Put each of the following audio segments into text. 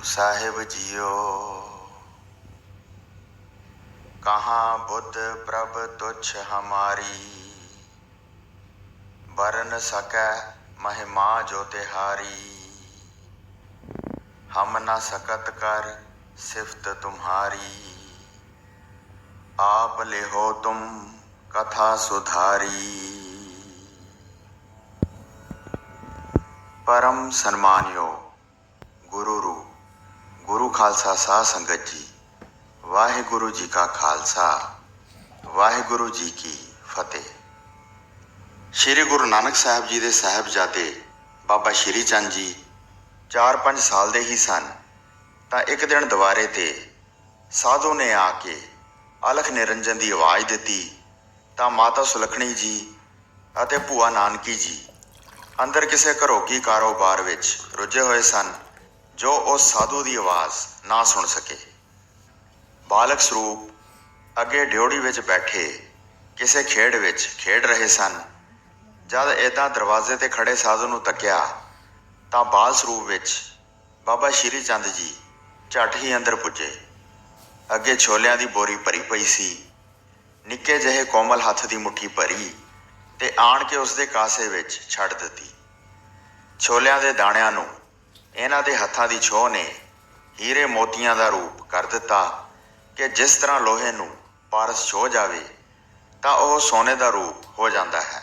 साहिब जियो। कहाँ बुद्ध प्रभ तुच्छ हमारी, बरन सकै महिमा जो तिहारी। हम न सकत कर सिफत तुम्हारी, आप लिहो तुम कथा सुधारी। परम सन्मानयोग गुरु रूप गुरु खालसा साध संगत जी, वाहिगुरु जी का खालसा वाहिगुरु जी की फतेह। श्री गुरु नानक साहब जी दे साहिबजादे बाबा श्री चंद जी 4-5 साल दे ही सन तां एक दिन दवारे ते साधु ने आके अलख निरंजन की आवाज़ दी तां माता सुलखणी जी अते भूआ नानकी जी अंदर किसी घरोगी कारोबार विच रुझे हुए सन, जो उस साधु की आवाज़ ना सुन सके। बालक स्वरूप अगे ड्योड़ी विच बैठे किसी खेड विच खेड रहे सन। जद इदां दरवाजे ते खड़े साधु नूं तकिया तां बाल स्वरूप विच बाबा श्री चंद जी झट ही अंदर पुजे। अगे छोलियां दी बोरी भरी पई सी। निक्के जहे कोमल हथ की मुट्ठी भरी ते आण के उसके कासे विच छड़ दित्ती। छोलियां दे दाणियां नूं इन्हां दे हत्थां दी छोह ने हीरे मोतियां दा रूप कर दिता कि जिस तरह लोहे नूं पारस छो जावे तां ओह सोने दा रूप हो जाता है।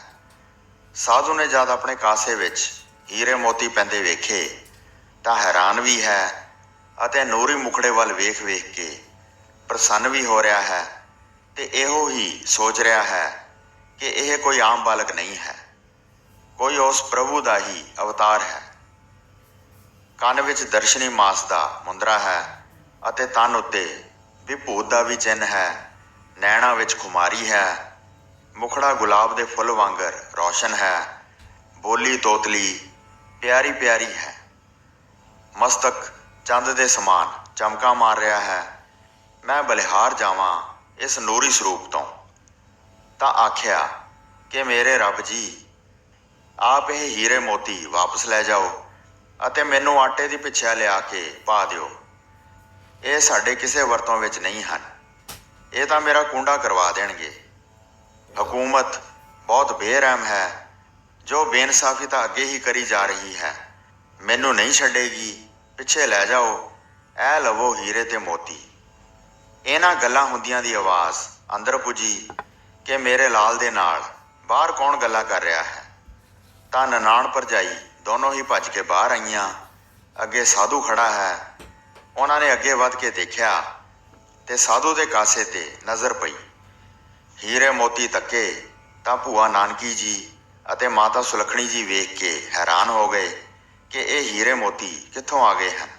साधु ने जद अपने कासे विच हीरे मोती पैंदे वेखे तां हैरान भी है अते नूरी मुखड़े वाल वेख वेख के प्रसन्न भी हो रहा है ते इहो ही सोच रहा है कि यह कोई आम बालक नहीं है, कोई उस प्रभु का ही अवतार है। ਕੰਨ ਵਿੱਚ ਦਰਸ਼ਨੀ ਮਾਸ ਦਾ ਮੁੰਦਰਾ ਹੈ ਅਤੇ ਤਨ ਉੱਤੇ ਵਿਭੂਤ ਦਾ ਵੀ ਚਿੰਨ੍ਹ ਹੈ। ਨੈਣਾ ਵਿੱਚ ਖੁਮਾਰੀ ਹੈ, ਮੁਖੜਾ ਗੁਲਾਬ ਦੇ ਫੁੱਲ ਵਾਂਗਰ ਰੌਸ਼ਨ ਹੈ, ਬੋਲੀ ਤੋਤਲੀ ਪਿਆਰੀ ਪਿਆਰੀ ਹੈ, ਮਸਤਕ ਚੰਦ ਦੇ ਸਮਾਨ ਚਮਕਾ ਮਾਰ ਰਿਹਾ ਹੈ। ਮੈਂ ਬਲਿਹਾਰ ਜਾਵਾਂ ਇਸ ਨੂਰੀ ਸਰੂਪ ਤੋਂ। ਤਾਂ ਆਖਿਆ ਕਿ ਮੇਰੇ ਰੱਬ ਜੀ, ਆਪ ਇਹ ਹੀਰੇ ਮੋਤੀ ਵਾਪਸ ਲੈ ਜਾਓ ਅਤੇ ਮੈਨੂੰ ਆਟੇ ਦੀ ਪਿੱਛਾ ਲਿਆ ਕੇ ਪਾ ਦਿਓ। ਇਹ ਸਾਡੇ ਕਿਸੇ ਵਰਤੋਂ ਵਿੱਚ ਨਹੀਂ ਹਨ, ਇਹ ਤਾਂ ਮੇਰਾ ਕੁੰਡਾ ਕਰਵਾ ਦੇਣਗੇ। ਹਕੂਮਤ ਬਹੁਤ ਬੇਰਹਿਮ ਹੈ, ਜੋ ਬੇਇਨਸਾਫੀ ਤਾਂ ਅੱਗੇ ਹੀ ਕਰੀ ਜਾ ਰਹੀ ਹੈ, ਮੈਨੂੰ ਨਹੀਂ ਛੱਡੇਗੀ। ਪਿੱਛੇ ਲੈ ਜਾਓ, ਇਹ ਲਵੋ ਹੀਰੇ ਤੇ ਮੋਤੀ। ਇਹਨਾਂ ਗੱਲਾਂ ਹੁੰਦੀਆਂ ਦੀ ਆਵਾਜ਼ ਅੰਦਰ ਪੁੱਜੀ ਕਿ ਮੇਰੇ ਲਾਲ ਦੇ ਨਾਲ ਬਾਹਰ ਕੌਣ ਗੱਲਾਂ ਕਰ ਰਿਹਾ ਹੈ। ਤਾਂ ਨਨਾਣ ਭਰਜਾਈ दोनों ही भज के बाहर आईयां। अगे साधु खड़ा है। उन्होंने अगे वध के देखा तो साधु के कासे ते नज़र पई। हीरे मोती तके तां भूआ नानकी जी अते माता सुलखणी जी वेख के हैरान हो गए कि ये हीरे मोती कित्थों आ गए हैं,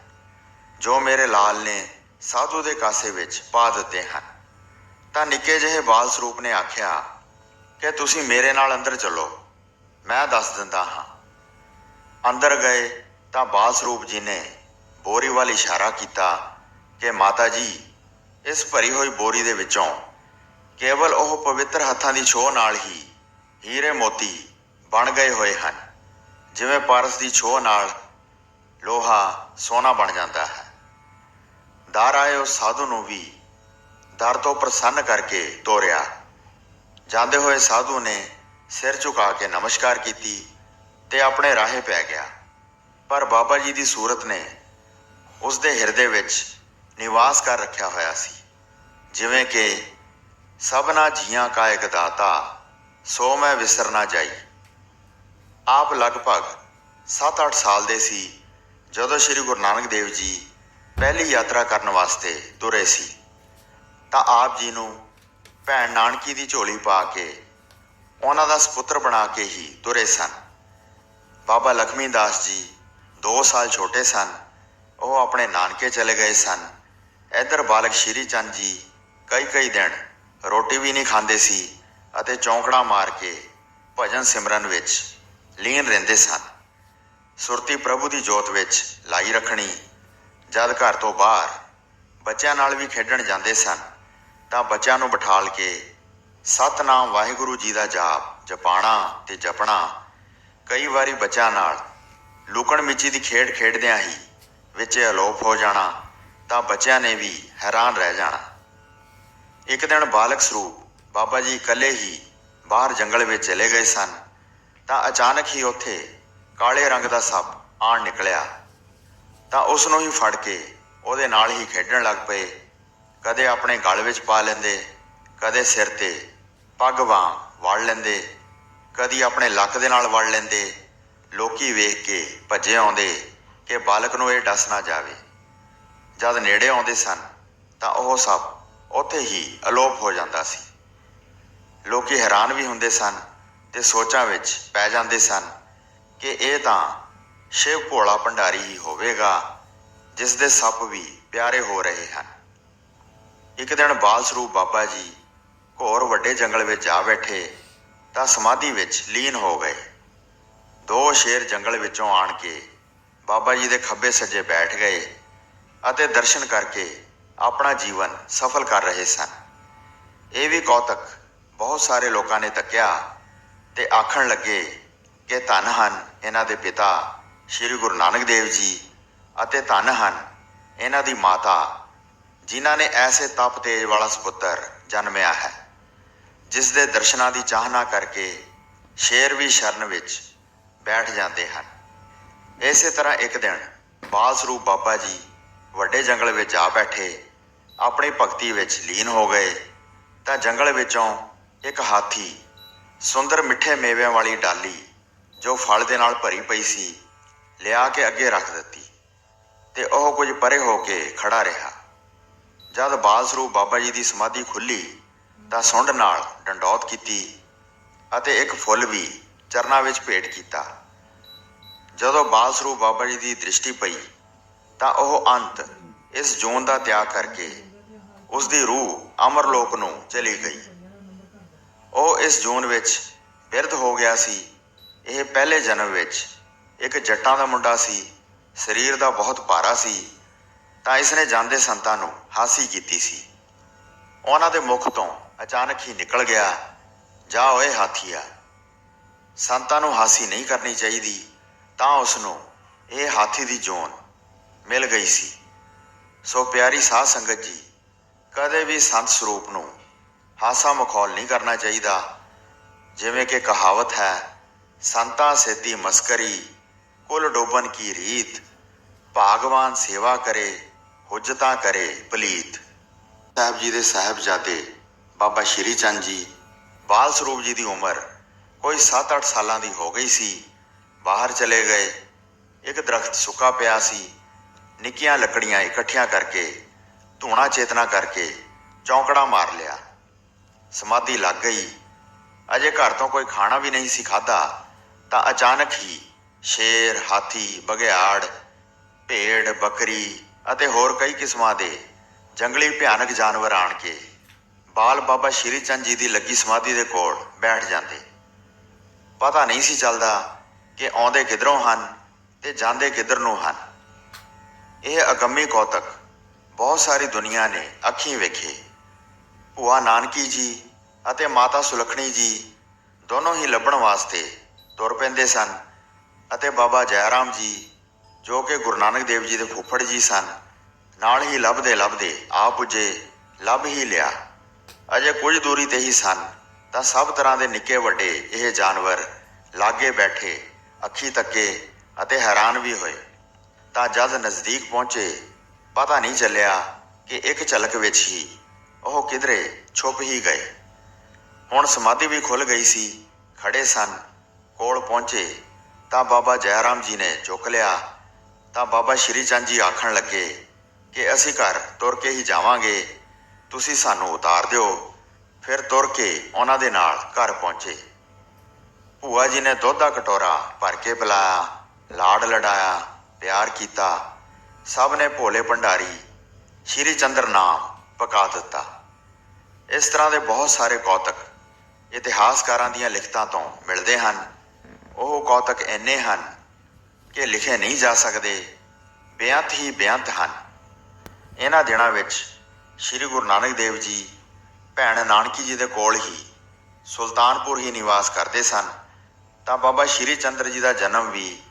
जो मेरे लाल ने साधु के कासे विच पा दिते हैं। तां निक्के जिहे बाल स्वरूप ने आख्या कि तुसीं मेरे नाल अंदर चलो, मैं दस दिंदा हाँ। अंदर गए तो बाल स्वरूप जी ने बोरी वाल इशारा किया कि माता जी, इस भरी हुई बोरी दे विचों केवल वह पवित्र हत्थां दी छोह नाल ही हीरे मोती बन गए हुए हैं, जिवें पारस की छोह नाल लोहा सोना बन जाता है। दर आए उस साधु नूं भी दर तो प्रसन्न करके तोरिया। जांदे हुए साधु ने सिर झुका के नमस्कार की ते अपने राहे पै गया। पर बाबा जी की सूरत ने उसके हिरदे विच निवास कर रखा होया सी, जिवें कि सबना जियां का एक दाता सो मैं विसर ना जाई। आप लगभग 7-8 साल दे सी जदों श्री गुरु नानक देव जी पहली यात्रा करने वास्ते तुरे सी। तां आप जी नूं भैण नानकी की झोली पा के उन्हां दा सपुत्र बना के ही तुरे सन। बाबा लक्ष्मी दास जी 2 साल छोटे सन, वो अपने नानके चले गए सन। इधर बालक श्री चंद जी कई दिन रोटी भी नहीं खाते सी अते चौंकड़ा मार के भजन सिमरन विच लीन रहिंदे सन। सुरती प्रभु की जोत विच लाई रखनी। जद घर तो बाहर बच्चों नाल भी खेडण जाते सन तां बच्चों नूं बिठाल के सतनाम वाहिगुरु जी का जाप जपाणा ते जपना। कई बारी बच्चों नाल लुकण मिची की खेड खेडदियां ही ਵਿੱਚੇ ਅਲੋਪ ਹੋ ਜਾਣਾ ਤਾਂ ਬੱਚਿਆਂ ਨੇ ਵੀ ਹੈਰਾਨ ਰਹਿ ਜਾਣਾ। ਇੱਕ ਦਿਨ ਬਾਲਕ ਸਰੂਪ ਬਾਬਾ ਜੀ ਇਕੱਲੇ ਹੀ ਬਾਹਰ ਜੰਗਲ ਵਿੱਚ ਚਲੇ ਗਏ ਸਨ ਤਾਂ ਅਚਾਨਕ ਹੀ ਉੱਥੇ ਕਾਲੇ ਰੰਗ ਦਾ ਸੱਪ ਆਣ ਨਿਕਲਿਆ ਤਾਂ ਉਸ ਨੂੰ ਹੀ ਫੜ ਕੇ ਉਹਦੇ ਨਾਲ ਹੀ ਖੇਡਣ ਲੱਗ ਪਏ। ਕਦੇ ਆਪਣੇ ਗਲ ਵਿੱਚ ਪਾ ਲੈਂਦੇ, ਕਦੇ ਸਿਰ 'ਤੇ ਪੱਗ ਵਾਂਗ ਵੜ ਲੈਂਦੇ, ਕਦੀ ਆਪਣੇ ਲੱਕ ਦੇ ਨਾਲ ਵੜ ਲੈਂਦੇ। ਲੋਕੀ ਵੇਖ ਕੇ ਭੱਜੇ ਆਉਂਦੇ ਕਿ ਬਾਲਕ ਨੂੰ ਇਹ ਡਸ ਨਾ ਜਾਵੇ। ਜਦ ਨੇੜੇ ਆਉਂਦੇ ਸਨ ਤਾਂ ਉਹ ਸੱਪ ਉੱਥੇ ਹੀ ਅਲੋਪ ਹੋ ਜਾਂਦਾ ਸੀ। ਲੋਕੀ ਹੈਰਾਨ ਵੀ ਹੁੰਦੇ ਸਨ ਤੇ ਸੋਚਾਂ ਵਿੱਚ ਪੈ ਜਾਂਦੇ ਸਨ ਕਿ ਇਹ ਤਾਂ ਸ਼ਿਵ ਭੋਲਾ ਭੰਡਾਰੀ ਹੀ ਹੋਵੇਗਾ ਜਿਸ ਦੇ ਸੱਪ ਵੀ ਪਿਆਰੇ ਹੋ ਰਹੇ ਹਨ। ਇੱਕ ਦਿਨ ਬਾਲ ਸਰੂਪ ਬਾਬਾ ਜੀ ਘੋਰ ਵੱਡੇ ਜੰਗਲ ਵਿੱਚ ਜਾ ਬੈਠੇ ਤਾਂ ਸਮਾਧੀ ਵਿੱਚ ਲੀਨ ਹੋ ਗਏ। ਦੋ ਸ਼ੇਰ ਜੰਗਲ ਵਿੱਚੋਂ ਆਣ ਕੇ ਬਾਬਾ ਜੀ ਦੇ ਖੱਬੇ ਸੱਜੇ ਬੈਠ ਗਏ ਅਤੇ ਦਰਸ਼ਨ ਕਰਕੇ ਆਪਣਾ ਜੀਵਨ ਸਫਲ ਕਰ ਰਹੇ ਸਨ। ਇਹ ਵੀ ਕੌਤਕ ਬਹੁਤ ਸਾਰੇ ਲੋਕਾਂ ਨੇ ਤੱਕਿਆ ਤੇ ਆਖਣ ਲੱਗੇ ਕਿ ਧੰਨ ਹਨ ਇਹਨਾਂ ਦੇ ਪਿਤਾ ਸ਼੍ਰੀ ਗੁਰੂ ਨਾਨਕ ਦੇਵ ਜੀ ਅਤੇ ਧੰਨ ਹਨ ਇਹਨਾਂ ਦੀ ਮਾਤਾ ਜਿਨ੍ਹਾਂ ਨੇ ਐਸੇ ਤਪ ਤੇਜ ਵਾਲਾ ਸਪੁੱਤਰ ਜਨਮਿਆ ਹੈ ਜਿਸ ਦੇ ਦਰਸ਼ਨਾਂ ਦੀ ਚਾਹਨਾ ਕਰਕੇ ਸ਼ੇਰ ਵੀ ਸ਼ਰਨ ਵਿੱਚ ਬੈਠ ਜਾਂਦੇ ਹਨ। ਇਸੇ ਤਰ੍ਹਾਂ ਇੱਕ ਦਿਨ ਬਾਲ ਸਰੂਪ ਬਾਬਾ ਜੀ ਵੱਡੇ ਜੰਗਲ ਵਿੱਚ ਜਾ ਬੈਠੇ, ਆਪਣੀ ਭਗਤੀ ਵਿੱਚ ਲੀਨ ਹੋ ਗਏ ਤਾਂ ਜੰਗਲ ਵਿੱਚੋਂ ਇੱਕ ਹਾਥੀ ਸੁੰਦਰ ਮਿੱਠੇ ਮੇਵਿਆਂ ਵਾਲੀ ਡਾਲੀ ਜੋ ਫਲ ਦੇ ਨਾਲ ਭਰੀ ਪਈ ਸੀ ਲਿਆ ਕੇ ਅੱਗੇ ਰੱਖ ਦਿੱਤੀ ਤੇ ਉਹ ਕੁਝ ਪਰੇ ਹੋ ਕੇ ਖੜਾ ਰਿਹਾ। ਜਦ ਬਾਲ ਸਰੂਪ ਬਾਬਾ ਜੀ ਦੀ ਸਮਾਧੀ ਖੁੱਲੀ ਤਾਂ ਸੁੰਡ ਨਾਲ ਡੰਡੌਤ ਕੀਤੀ ਅਤੇ ਇੱਕ ਫੁੱਲ ਵੀ ਚਰਨਾਂ ਵਿੱਚ ਭੇਟ ਕੀਤਾ। ਜਦੋਂ ਬਾਲ ਸਰੂਪ ਬਾਬਾ ਜੀ ਦੀ ਦ੍ਰਿਸ਼ਟੀ ਪਈ ਤਾਂ ਉਹ ਅੰਤ ਇਸ ਜੂਨ ਦਾ ਤਿਆਗ ਕਰਕੇ ਉਸ ਦੀ ਰੂਹ ਅਮਰਲੋਕ ਨੂੰ ਚਲੀ ਗਈ। ਉਹ ਇਸ ਜੂਨ ਵਿੱਚ ਬਿਰਧ ਹੋ ਗਿਆ ਸੀ। ਇਹ ਪਹਿਲੇ ਜਨਮ ਵਿੱਚ ਇੱਕ ਜੱਟਾਂ ਦਾ ਮੁੰਡਾ ਸੀ, ਸਰੀਰ ਦਾ ਬਹੁਤ ਭਾਰਾ ਸੀ ਤਾਂ ਇਸਨੇ ਜਾਂਦੇ ਸੰਤਾਂ ਨੂੰ ਹਾਸੀ ਕੀਤੀ ਸੀ। ਉਹਨਾਂ ਦੇ ਮੁਖ ਤੋਂ ਅਚਾਨਕ ਹੀ ਨਿਕਲ ਗਿਆ, ਜਾ ਓਏ ਹਾਥੀਆ। ਸੰਤਾਂ ਨੂੰ ਹਾਸੀ ਨਹੀਂ ਕਰਨੀ ਚਾਹੀਦੀ ਤਾਂ ਉਸ ਨੂੰ ਇਹ ਹਾਥੀ ਦੀ ਜੂਨ ਮਿਲ ਗਈ ਸੀ। ਸੋ ਪਿਆਰੀ ਸਾਧ ਸੰਗਤ ਜੀ, ਕਦੇ ਵੀ ਸੰਤ ਸਰੂਪ ਨੂੰ ਹਾਸਾ ਮਖੌਲ ਨਹੀਂ ਕਰਨਾ ਚਾਹੀਦਾ। ਜਿਵੇਂ ਕਿ ਕਹਾਵਤ ਹੈ, ਸੰਤਾਂ ਸੇਤੀ ਮਸਕਰੀ ਕੁਲ ਡੋਬਨ ਕੀ ਰੀਤ, ਭਾਗਵਾਨ ਸੇਵਾ ਕਰੇ ਹੁਜਤਾਂ ਕਰੇ ਪਲੀਤ। ਸਾਹਿਬ ਜੀ ਦੇ ਸਾਹਿਬਜ਼ਾਦੇ ਬਾਬਾ ਸ਼੍ਰੀ ਚੰਦ ਜੀ, ਬਾਲ ਸਰੂਪ ਜੀ ਦੀ ਉਮਰ ਕੋਈ 7-8 ਸਾਲਾਂ ਦੀ ਹੋ ਗਈ ਸੀ। ਬਾਹਰ ਚਲੇ ਗਏ। ਇੱਕ ਦਰਖਤ ਸੁੱਕਾ ਪਿਆ ਸੀ। ਨਿੱਕੀਆਂ ਲੱਕੜੀਆਂ ਇਕੱਠੀਆਂ ਕਰਕੇ ਧੂਣਾ ਚੇਤਨਾ ਕਰਕੇ ਚੌਂਕੜਾ ਮਾਰ ਲਿਆ। ਸਮਾਧੀ ਲੱਗ ਗਈ। ਅਜੇ ਘਰ ਤੋਂ ਕੋਈ ਖਾਣਾ ਵੀ ਨਹੀਂ ਸੀ ਖਾਧਾ ਤਾਂ ਅਚਾਨਕ ਹੀ ਸ਼ੇਰ, ਹਾਥੀ, ਬਘਿਆੜ, ਭੇਡ, ਬੱਕਰੀ ਅਤੇ ਹੋਰ ਕਈ ਕਿਸਮਾਂ ਦੇ ਜੰਗਲੀ ਭਿਆਨਕ ਜਾਨਵਰ ਆਣ ਕੇ ਬਾਲ ਬਾਬਾ ਸ਼੍ਰੀ ਚੰਦ ਜੀ ਦੀ ਲੱਗੀ ਸਮਾਧੀ ਦੇ ਕੋਲ ਬੈਠ ਜਾਂਦੇ। ਪਤਾ ਨਹੀਂ ਸੀ ਚੱਲਦਾ ਕਿ ਆਉਂਦੇ ਕਿੱਧਰੋਂ ਹਨ ਤੇ ਜਾਂਦੇ ਕਿੱਧਰ ਨੂੰ ਹਨ। ਇਹ ਅਗੰਮੀ ਕੌਤਕ ਬਹੁਤ ਸਾਰੀ ਦੁਨੀਆ ਨੇ ਅੱਖੀਂ ਵੇਖੇ। ਭੂਆ ਨਾਨਕੀ ਜੀ ਅਤੇ ਮਾਤਾ ਸੁਲੱਖਣੀ ਜੀ ਦੋਨੋਂ ਹੀ ਲੱਭਣ ਵਾਸਤੇ ਤੁਰ ਪੈਂਦੇ ਸਨ ਅਤੇ ਬਾਬਾ ਜੈ ਰਾਮ ਜੀ ਜੋ ਕਿ ਗੁਰੂ ਨਾਨਕ ਦੇਵ ਜੀ ਦੇ ਫੁੱਫੜ ਜੀ ਸਨ, ਨਾਲ ਹੀ ਲੱਭਦੇ ਲੱਭਦੇ ਆ ਪੁੱਜੇ। ਲੱਭ ਹੀ ਲਿਆ। ਅਜੇ ਕੁਝ ਦੂਰੀ ਤੇ ਹੀ ਸਨ ਤਾਂ ਸਭ ਤਰ੍ਹਾਂ ਦੇ ਨਿੱਕੇ ਵੱਡੇ ਇਹ ਜਾਨਵਰ ਲਾਗੇ ਬੈਠੇ ਅੱਖੀ ਤੱਕੇ ਅਤੇ ਹੈਰਾਨ ਵੀ ਹੋਏ। ਤਾਂ ਜਦ ਨਜ਼ਦੀਕ ਪਹੁੰਚੇ ਪਤਾ ਨਹੀਂ ਚੱਲਿਆ ਕਿ ਇੱਕ ਝਲਕ ਵਿੱਚ ਹੀ ਉਹ ਕਿਧਰੇ ਛੁਪ ਹੀ ਗਏ। ਹੁਣ ਸਮਾਧੀ ਵੀ ਖੁੱਲ੍ਹ ਗਈ ਸੀ। ਖੜੇ ਸਨ। ਕੋਲ ਪਹੁੰਚੇ ਤਾਂ ਬਾਬਾ ਜੈ ਰਾਮ ਜੀ ਨੇ ਚੁੱਕ ਲਿਆ ਤਾਂ ਬਾਬਾ ਸ਼੍ਰੀ ਚੰਦ ਜੀ ਆਖਣ ਲੱਗੇ ਕਿ ਅਸੀਂ ਘਰ ਤੁਰ ਕੇ ਹੀ ਜਾਵਾਂਗੇ, ਤੁਸੀਂ ਸਾਨੂੰ ਉਤਾਰ ਦਿਓ। ਫਿਰ ਤੁਰ ਕੇ ਉਹਨਾਂ ਦੇ ਨਾਲ ਘਰ ਪਹੁੰਚੇ। ਭੂਆ ਜੀ ਨੇ ਦੁੱਧ ਦਾ ਕਟੋਰਾ ਭਰ ਕੇ ਪਿਲਾਇਆ, ਲਾਡ ਲਡਾਇਆ, ਪਿਆਰ ਕੀਤਾ। ਸਭ ਨੇ ਭੋਲੇ ਭੰਡਾਰੀ ਸ਼੍ਰੀ ਚੰਦਰ ਨਾਮ ਪਕਾ ਦਿੱਤਾ। ਇਸ ਤਰ੍ਹਾਂ ਦੇ ਬਹੁਤ ਸਾਰੇ ਕੌਤਕ ਇਤਿਹਾਸਕਾਰਾਂ ਦੀਆਂ ਲਿਖਤਾਂ ਤੋਂ ਮਿਲਦੇ ਹਨ। ਉਹ ਕੌਤਕ ਇੰਨੇ ਹਨ ਕਿ ਲਿਖੇ ਨਹੀਂ ਜਾ ਸਕਦੇ, ਬੇਅੰਤ ਹੀ ਬੇਅੰਤ ਹਨ। ਇਹਨਾਂ ਦਿਨਾਂ ਵਿੱਚ ਸ਼੍ਰੀ ਗੁਰੂ ਨਾਨਕ ਦੇਵ ਜੀ ਭੈਣ ਨਾਨਕੀ ਜੀ ਦੇ ਕੋਲ ਹੀ ਸੁਲਤਾਨਪੁਰ ਹੀ ਨਿਵਾਸ ਕਰਦੇ ਸਨ ਤਾਂ ਬਾਬਾ ਸ਼੍ਰੀ ਚੰਦਰ ਜੀ ਦਾ ਜਨਮ ਵੀ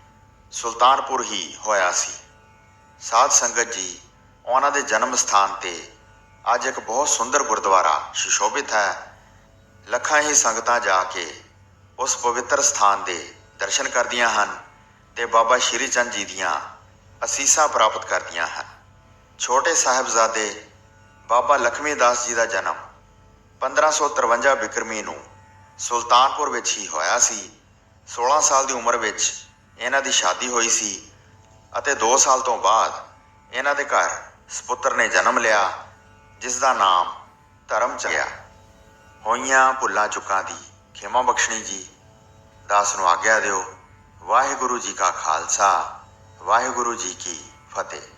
ਸੁਲਤਾਨਪੁਰ ਹੀ ਹੋਇਆ ਸੀ। ਸਾਧ ਸੰਗਤ ਜੀ ਉਹਨਾਂ ਦੇ ਜਨਮ ਸਥਾਨ ਤੇ ਅੱਜ ਇੱਕ ਬਹੁਤ ਸੁੰਦਰ ਗੁਰਦੁਆਰਾ ਸੁਸ਼ੋਭਿਤ ਹੈ। ਲੱਖਾਂ ਹੀ ਸੰਗਤਾਂ ਜਾ ਕੇ ਉਸ ਪਵਿੱਤਰ ਸਥਾਨ ਦੇ ਦਰਸ਼ਨ ਕਰਦੀਆਂ ਹਨ ਤੇ ਬਾਬਾ ਸ਼੍ਰੀ ਚੰਦ ਜੀ ਦੀਆਂ ਅਸੀਸਾਂ ਪ੍ਰਾਪਤ ਕਰਦੀਆਂ ਹਨ। ਛੋਟੇ ਸਾਹਿਬਜ਼ਾਦੇ ਬਾਬਾ ਲਖਮੀ ਦਾਸ ਜੀ ਦਾ ਜਨਮ 1553 ਬਿਕਰਮੀ ਨੂੰ ਸੁਲਤਾਨਪੁਰ ਵਿੱਚ ਹੀ ਹੋਇਆ ਸੀ। 16 ਸਾਲ ਦੀ ਉਮਰ ਵਿੱਚ ਇਹਨਾਂ ਦੀ ਸ਼ਾਦੀ ਹੋਈ ਸੀ ਅਤੇ 2 ਸਾਲ ਤੋਂ ਬਾਅਦ ਇਹਨਾਂ ਦੇ ਘਰ ਸਪੁੱਤਰ ਨੇ ਜਨਮ ਲਿਆ, ਜਿਸ ਦਾ ਨਾਮ ਧਰਮ ਚੜਿਆ। ਹੋਈਆਂ ਭੁੱਲਾਂ ਚੁੱਕਾਂ ਦੀ ਖਿਮਾ ਬਖਸ਼ਣੀ ਜੀ। ਦਾਸ ਨੂੰ ਆਗਿਆ ਦਿਓ। ਵਾਹਿਗੁਰੂ ਜੀ ਕਾ ਖਾਲਸਾ, ਵਾਹਿਗੁਰੂ ਜੀ ਕੀ ਫਤਿਹ।